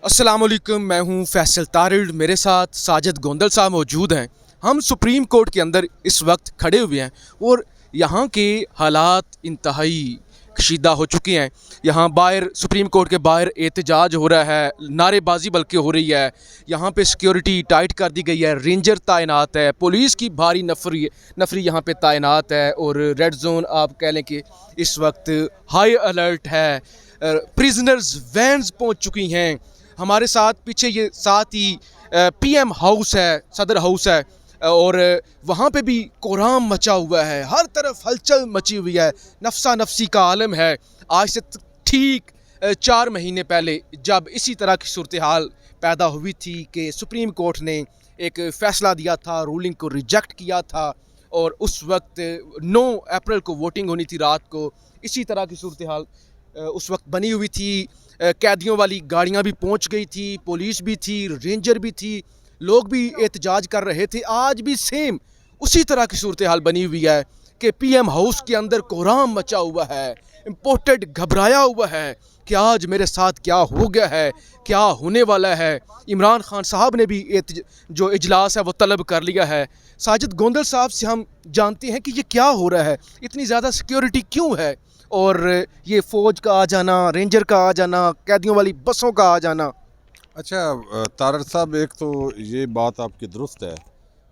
अस्सलामुअलैकुम, मैं हूं फैसल तारिड़। मेरे साथ साजिद गोंदल साहब मौजूद हैं। हम सुप्रीम कोर्ट के अंदर इस वक्त खड़े हुए हैं और यहाँ के हालात इंतहाई कशीदा हो चुके हैं। यहाँ बाहर सुप्रीम कोर्ट के बाहर एहतजाज हो रहा है, नारेबाजी बल्कि हो रही है। यहाँ पे सिक्योरिटी टाइट कर दी गई है, रेंजर तैनात है, पुलिस की भारी नफरी यहाँ पे तैनात है और रेड जोन आप कह लें कि इस वक्त हाई अलर्ट है। प्रिजनर्स वैन्स पहुँच चुकी हैं। हमारे साथ पीछे ये साथ ही पीएम हाउस है, सदर हाउस है और वहाँ पे भी कोहराम मचा हुआ है, हर तरफ हलचल मची हुई है, नफसा नफसी का आलम है। आज से ठीक 4 महीने पहले जब इसी तरह की सूरत हाल पैदा हुई थी कि सुप्रीम कोर्ट ने एक फ़ैसला दिया था, रूलिंग को रिजेक्ट किया था और उस वक्त 9 अप्रैल को वोटिंग होनी थी रात को। इसी तरह की सूरत हाल उस वक्त बनी हुई थी। कैदियों वाली गाड़ियां भी पहुंच गई थी, पुलिस भी थी, रेंजर भी थी, लोग भी एहतजाज कर रहे थे। आज भी सेम उसी तरह की सूरत हाल बनी हुई है कि पीएम हाउस के अंदर कोहराम मचा हुआ है, इम्पोर्टेड घबराया हुआ है कि आज मेरे साथ क्या हो गया है, क्या होने वाला है। इमरान खान साहब ने भी जो इजलास है वो तलब कर लिया है। साजिद गोंदल साहब से हम जानते हैं कि ये क्या हो रहा है, इतनी ज़्यादा सिक्योरिटी क्यों है और ये फ़ौज का आ जाना, रेंजर का आ जाना, कैदियों वाली बसों का आ जाना। अच्छा तारड़ साहब, एक तो ये बात आपकी दुरुस्त है।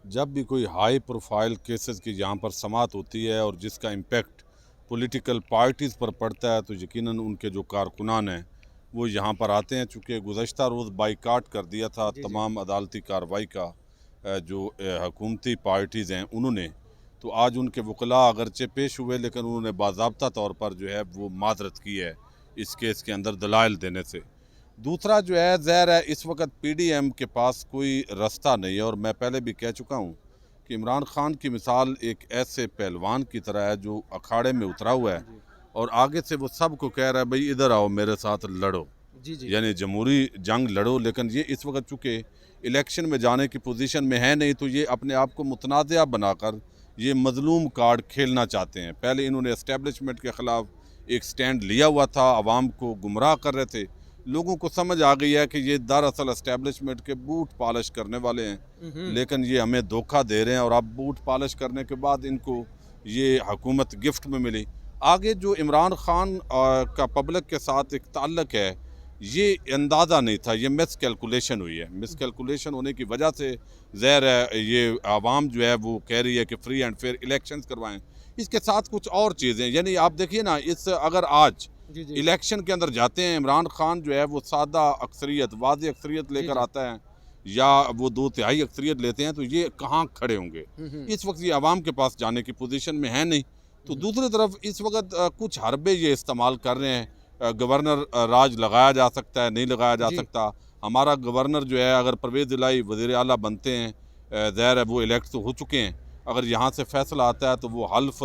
जब भी कोई हाई प्रोफाइल केसेस की यहाँ पर समात होती है और जिसका इम्पेक्ट पॉलिटिकल पार्टीज़ पर पड़ता है तो यकीनन उनके जो कारकुनान हैं वो यहाँ पर आते हैं। चूँकि गुज़श्ता रोज़ बाइकाट कर दिया था तमाम अदालती कार्रवाई का जो हुकूमती पार्टीज़ हैं उन्होंने, तो आज उनके वकला अगरचे पेश हुए लेकिन उन्होंने बाज़ाब्ता तौर पर जो है वो माजरत की है इस केस के अंदर दलाइल देने से। दूसरा जो है ज़हर है, इस वक्त पीडीएम के पास कोई रास्ता नहीं है और मैं पहले भी कह चुका हूँ कि इमरान खान की मिसाल एक ऐसे पहलवान की तरह है जो अखाड़े में उतरा हुआ है और आगे से वो सब को कह रहा है भाई इधर आओ मेरे साथ लड़ो, यानी जमहूरी जंग लड़ो। लेकिन ये इस वक्त चूँकि इलेक्शन में जाने की पोजीशन में है नहीं तो ये अपने आप को मुतनाज़ा बनाकर ये मजलूम कार्ड खेलना चाहते हैं। पहले इन्होंने एस्टेब्लिशमेंट के ख़िलाफ़ एक स्टैंड लिया हुआ था, आवाम को गुमराह कर रहे थे। लोगों को समझ आ गई है कि ये दरअसल एस्टेब्लिशमेंट के बूट पॉलिश करने वाले हैं, लेकिन ये हमें धोखा दे रहे हैं और अब बूट पॉलिश करने के बाद इनको ये हुकूमत गिफ्ट में मिली। आगे जो इमरान खान का पब्लिक के साथ एक ताल्लुक़ है ये अंदाज़ा नहीं था, ये मिस कैलकुलेशन हुई है। मिस कैलकुलेशन होने की वजह से ज़हर है ये आवाम जो है वो कह रही है कि फ्री एंड फेयर इलेक्शंस करवाएं। इसके साथ कुछ और चीज़ें, यानी आप देखिए ना, इस अगर आज इलेक्शन के अंदर जाते हैं इमरान खान जो है वो सादा अक्सरियत, वाज़ेह अक्सरियत लेकर आता है या वो 2/3 अक्सरियत लेते हैं तो ये कहाँ खड़े होंगे। इस वक्त ये आवाम के पास जाने की पोजीशन में है नहीं। तो दूसरी तरफ इस वक्त कुछ हरबे ये इस्तेमाल कर रहे हैं। गवर्नर राज लगाया जा सकता है, नहीं लगाया जा सकता। हमारा गवर्नर जो है अगर परवेज़ इलाही वज़ीर आला बनते हैं, ज़ाहिर है वो इलेक्ट तो हो चुके हैं, अगर यहाँ से फैसला आता है तो वो हल्फ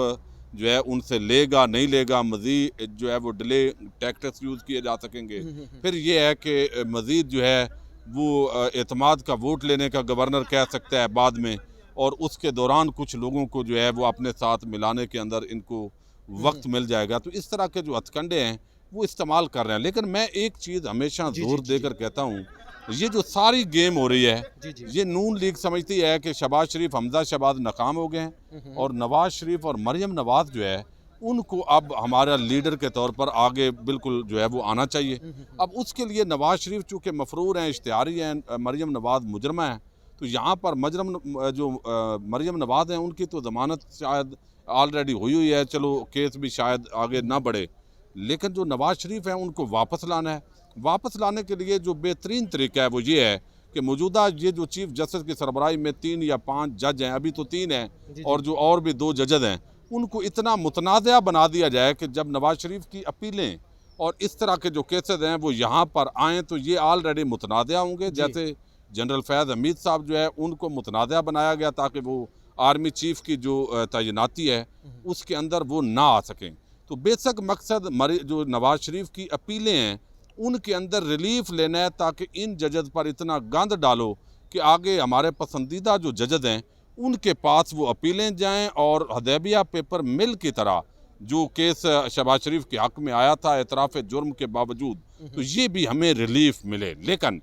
जो है उनसे लेगा नहीं लेगा, मज़ीद जो है वो डिले टैक्टिक्स यूज़ किए जा सकेंगे। फिर ये है कि मज़ीद जो है वो एतमाद का वोट लेने का गवर्नर कह सकता है बाद में, और उसके दौरान कुछ लोगों को जो है वो अपने साथ मिलाने के अंदर इनको वक्त मिल जाएगा। तो इस तरह के जो हथकंडे हैं वो इस्तेमाल कर रहे हैं। लेकिन मैं एक चीज़ हमेशा जोर देकर कहता हूँ, ये जो सारी गेम हो रही है ये नून लीग समझती है कि शहबाज शरीफ, हमजा शहबाज नाकाम हो गए हैं और नवाज़ शरीफ और मरियम नवाज़ जो है उनको अब हमारा लीडर के तौर पर आगे बिल्कुल जो है वो आना चाहिए। अब उसके लिए नवाज़ शरीफ चूँकि मफरूर हैं, इश्तिहारी हैं, मरियम नवाज़ मुजरमा है, तो यहाँ पर मरियम नवाज़ हैं उनकी तो ज़मानत शायद ऑलरेडी हुई है, चलो केस भी शायद आगे ना बढ़े। लेकिन जो नवाज़ शरीफ हैं उनको वापस लाना है। वापस लाने के लिए जो बेहतरीन तरीका है वो ये है कि मौजूदा ये जो चीफ जस्टिस की सरबराही में 3 या 5 जज हैं, अभी तो 3 हैं और जो और भी 2 जजेस हैं, उनको इतना मुतनाज़ा बना दिया जाए कि जब नवाज़ शरीफ की अपीलें और इस तरह के जो केसेस हैं वो यहाँ पर आएँ तो ये ऑलरेडी मुतनाज़ा होंगे। जैसे जनरल फैज़ हमीद साहब जो है उनको मुतनाज़ा बनाया गया ताकि वो आर्मी चीफ की जो तैनाती है उसके अंदर वो ना आ सकें। तो बेशक मकसद जो नवाज़ शरीफ की अपीलें हैं उनके अंदर रिलीफ लेना है ताकि इन जजेस पर इतना गंद डालो कि आगे हमारे पसंदीदा जो जजेस हैं उनके पास वो अपीलें जाएं और हदैबिया पेपर मिल की तरह जो केस शहबाज शरीफ के हक में आया था एतराफ़ जुर्म के बावजूद, तो ये भी हमें रिलीफ मिले। लेकिन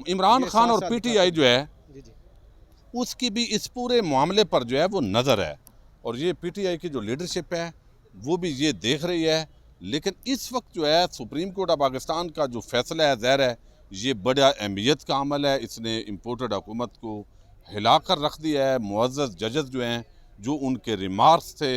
इमरान खान और पीटीआई जो है उसकी भी इस पूरे मामले पर जो है वो नज़र है, और ये पीटीआई की जो लीडरशिप है वो भी ये देख रही है। लेकिन इस वक्त जो है सुप्रीम कोर्ट ऑफ पाकिस्तान का जो फैसला है, ज़ाहिर है ये बड़ा अहमियत का अमल है। इसने इम्पोर्टेड हुकूमत को हिला कर रख दिया है। मुअज़्ज़ज़ जजेस जो हैं, जो उनके रिमार्क्स थे,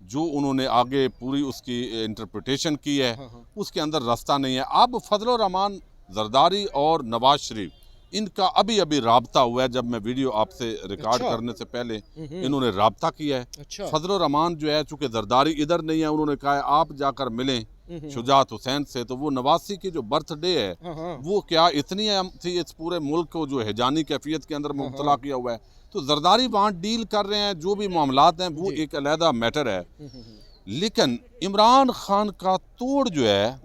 जो उन्होंने आगे पूरी उसकी इंटरप्रिटेशन की है, उसके अंदर रास्ता नहीं है। अब फजल रहमान जरदारी और नवाज शरीफ, इनका अभी अभी राब्ता हुआ है। जब मैं वीडियो आपसे रिकॉर्ड करने से पहले इन्होंने राब्ता किया है। फजल रहमान जो है, चूँकि जरदारी इधर नहीं है, उन्होंने कहा है आप जाकर मिलें शुजात हुसैन से। तो वो नवासी की जो बर्थडे है वो क्या इतनी अहम थी इस पूरे मुल्क को जो हिजानी कैफियत के अंदर मुब्तला किया हुआ है। तो जरदारी वहाँ डील कर रहे हैं, जो भी मामलात हैं वो एक अलहदा मैटर है। लेकिन इमरान खान का तोड़ जो है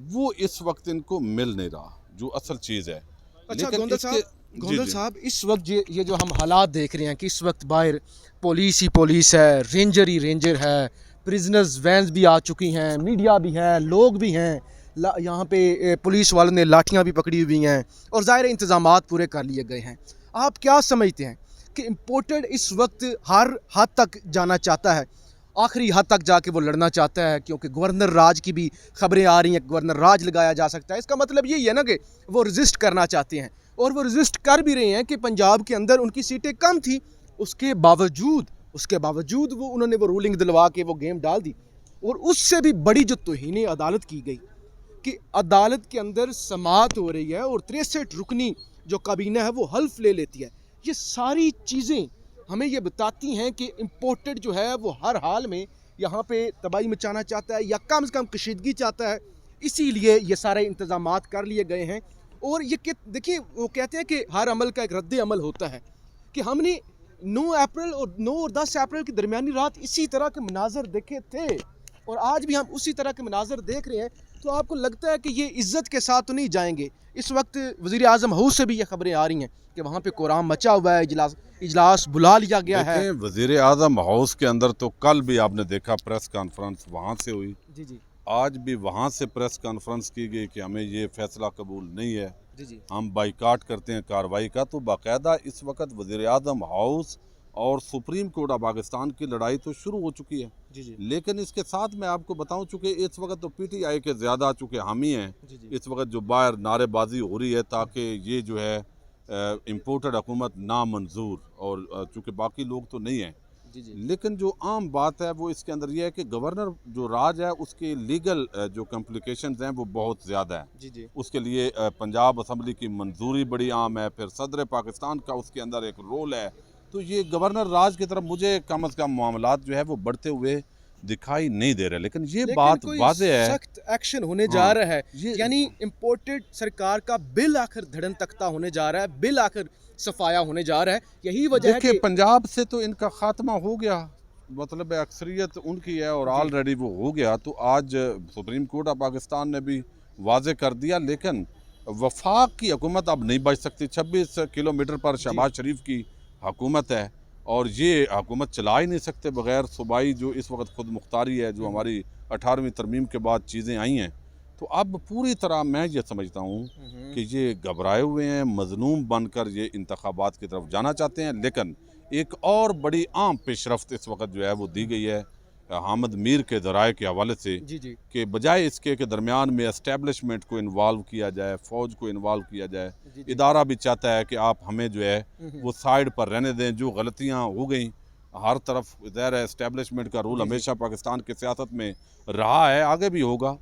वो इस वक्त इनको मिल नहीं रहा, जो असल चीज़ है। अच्छा गोंदल साहब, इस वक्त ये जो हम हालात देख रहे हैं कि इस वक्त बाहर पुलिस ही पुलिस है, रेंजर ही रेंजर है, प्रिजनर्स वैन्स भी आ चुकी हैं, मीडिया भी है, लोग भी हैं, यहाँ पे पुलिस वालों ने लाठियाँ भी पकड़ी हुई हैं और ज़ाहिर इंतज़ामात पूरे कर लिए गए हैं। आप क्या समझते हैं कि इम्पोर्टेड इस वक्त हर हद तक जाना चाहता है, आखिरी हद तक जाके वो लड़ना चाहता है? क्योंकि गवर्नर राज की भी खबरें आ रही हैं, गवर्नर राज लगाया जा सकता है। इसका मतलब यही है ना कि वो रजिस्ट करना चाहते हैं, और वो रजिस्ट कर भी रहे हैं कि पंजाब के अंदर उनकी सीटें कम थी, उसके बावजूद वो उन्होंने वो रूलिंग दिलवा के वो गेम डाल दी। और उससे भी बड़ी जो तौहीन अदालत की गई कि अदालत के अंदर समाअत हो रही है और 63 रुकनी जो काबीना है वो हल्फ ले लेती है। ये सारी चीज़ें हमें ये बताती हैं कि इम्पोर्टेड जो है वो हर हाल में यहाँ पे तबाही मचाना चाहता है या कम से कम कशीदगी चाहता है। इसीलिए ये सारे इंतज़ामात कर लिए गए हैं। और ये देखिए, वो कहते हैं कि हर अमल का एक रद्द अमल होता है, कि हमने 9 अप्रैल और 10 अप्रैल की दरमियानी रात इसी तरह के मनाजर देखे थे और आज भी हम उसी तरह के मनाजर देख रहे हैं। तो आपको लगता है कि ये इज़्ज़त के साथ तो नहीं जाएंगे? इस वक्त वज़ीर आज़म हाउस से भी ये खबरें आ रही हैं कि वहाँ पे कोराम मचा हुआ है, इजलास बुला लिया गया है। वज़ीर आज़म हाउस के अंदर तो कल भी आपने देखा प्रेस कॉन्फ्रेंस वहाँ से हुई, जी आज भी वहाँ से प्रेस कॉन्फ्रेंस की गई कि हमें ये फैसला कबूल नहीं है, जी हम बाइकाट करते हैं कार्रवाई का। तो बाकायदा इस वक्त वज़ीर आज़म हाउस और सुप्रीम कोर्ट ऑफ पाकिस्तान की लड़ाई तो शुरू हो चुकी है। लेकिन इसके साथ मैं आपको बताऊं, चूँकि इस वक्त तो पीटीआई के ज़्यादा चूँकि हामी हैं, इस वक्त जो बाहर नारेबाजी हो रही है ताकि ये जो है इम्पोर्टेड हुकूमत नामंजूर, और चूँकि बाकी लोग तो नहीं हैं। लेकिन जो आम बात है वो इसके अंदर ये है कि गवर्नर जो राज है उसके लीगल जो कम्प्लिकेशंस हैं वो बहुत ज़्यादा है। उसके लिए पंजाब असम्बली की मंजूरी बड़ी आम है, फिर सदर पाकिस्तान का उसके अंदर एक रोल है। तो ये गवर्नर राज की तरफ मुझे कम अज़ कम मामलात जो है वो बढ़ते हुए दिखाई नहीं दे रहे। लेकिन ये बात वाज़ेह है, सख्त एक्शन होने जा रहा है, यानी इम्पोर्टेड सरकार का बिल आखिर धड़न तख्ता होने जा रहा है, बिल आखिर सफाया होने जा रहा है। यही वजह है कि पंजाब से तो इनका खात्मा हो गया, मतलब अक्सरियत उनकी है और ऑलरेडी वो हो गया। तो आज सुप्रीम कोर्ट ऑफ पाकिस्तान ने भी वाजे कर दिया। लेकिन वफाक की हुकूमत अब नहीं बच सकती। 26 किलोमीटर पर शहबाज शरीफ की हुकूमत है और ये हुकूमत चला ही नहीं सकते बग़ैर सूबाई जो इस वक्त खुद मुख्तारी है, जो हमारी 18वीं तरमीम के बाद चीज़ें आई हैं। तो अब पूरी तरह मैं ये समझता हूँ कि ये घबराए हुए हैं, मजलूम बनकर ये इंतखाबात की तरफ जाना चाहते हैं। लेकिन एक और बड़ी आम पेशरफ्त इस वक्त जो है वो दी गई है हामिद मीर के ज़राए के हवाले से, कि बजाय इसके के दरमियान में एस्टेब्लिशमेंट को इन्वॉल्व किया जाए, फ़ौज को इन्वॉल्व किया जाए। इदारा भी चाहता है कि आप हमें जो है वो साइड पर रहने दें। जो गलतियाँ हो गई हर तरफ, ज़ाहिर है एस्टेब्लिशमेंट का रूल हमेशा पाकिस्तान की सियासत में रहा है, आगे भी होगा,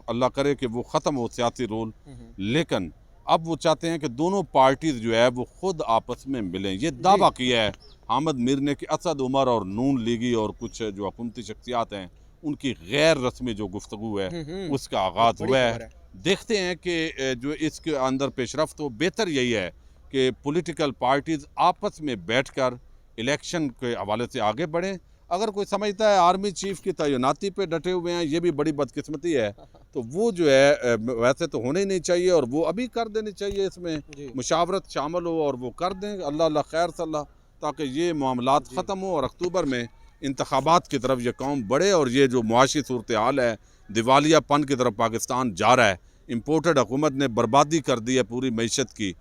अल्लाह करे कि वो ख़त्म हो सियासी रूल। लेकिन अब वो चाहते हैं कि दोनों पार्टीज़ जो है वो खुद आपस में मिलें। ये दावा किया है हामिद मीर ने कि असद उमर और नून लीगी और कुछ जो हुकूमती शख्सियात हैं उनकी गैर रस्मी जो गुफ्तगू है उसका आगाज़ हुआ है। देखते हैं कि जो इसके अंदर पेशरफ्त हो। बेहतर यही है कि पॉलिटिकल पार्टीज़ आपस में बैठकर इलेक्शन के हवाले से आगे बढ़ें। अगर कोई समझता है आर्मी चीफ की तैनाती पे डटे हुए हैं, ये भी बड़ी बदकिस्मती है, तो वो जो है वैसे तो होने ही नहीं चाहिए और वो अभी कर देनी चाहिए, इसमें मुशावरत शामिल हो और वो कर दें। अल्लाह खैर सल्ला, ताकि ये मामलात ख़त्म हो और अक्टूबर में इंतखाबात की तरफ ये कौम बढ़े और ये जो मुआशी सूरत हाल है, दिवालियापन की तरफ पाकिस्तान जा रहा है। इम्पोर्टेड हुकूमत ने बर्बादी कर दी है पूरी मईशत की।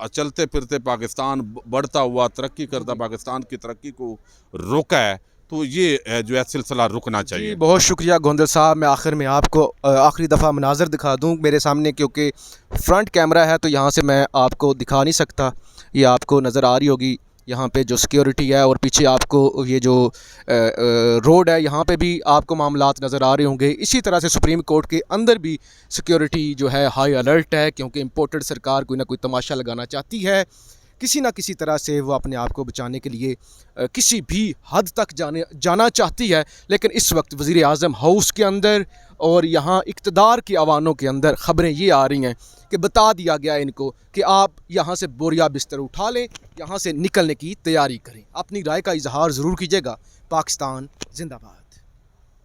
चलते फिरते पाकिस्तान बढ़ता हुआ तरक्की करता पाकिस्तान की तरक्की को रोका है, तो ये जो है सिलसिला रुकना जी चाहिए। बहुत शुक्रिया गोंदल साहब। मैं आखिर में आपको आखिरी दफ़ा मनाज़र दिखा दूं मेरे सामने, क्योंकि फ्रंट कैमरा है तो यहाँ से मैं आपको दिखा नहीं सकता। ये आपको नज़र आ रही होगी यहाँ पे जो सिक्योरिटी है, और पीछे आपको ये जो रोड है यहाँ पे भी आपको मामलात नज़र आ रहे होंगे। इसी तरह से सुप्रीम कोर्ट के अंदर भी सिक्योरिटी जो है हाई अलर्ट है, क्योंकि इम्पोर्टेड सरकार कोई ना कोई तमाशा लगाना चाहती है। किसी ना किसी तरह से वो अपने आप को बचाने के लिए किसी भी हद तक जाना चाहती है। लेकिन इस वक्त वज़ीर आज़म हाउस के अंदर और यहाँ इक़्तिदार के अवानों के अंदर ख़बरें ये आ रही हैं कि बता दिया गया इनको कि आप यहाँ से बोरिया बिस्तर उठा लें, यहाँ से निकलने की तैयारी करें। अपनी राय का इजहार ज़रूर कीजिएगा। पाकिस्तान जिंदाबाद।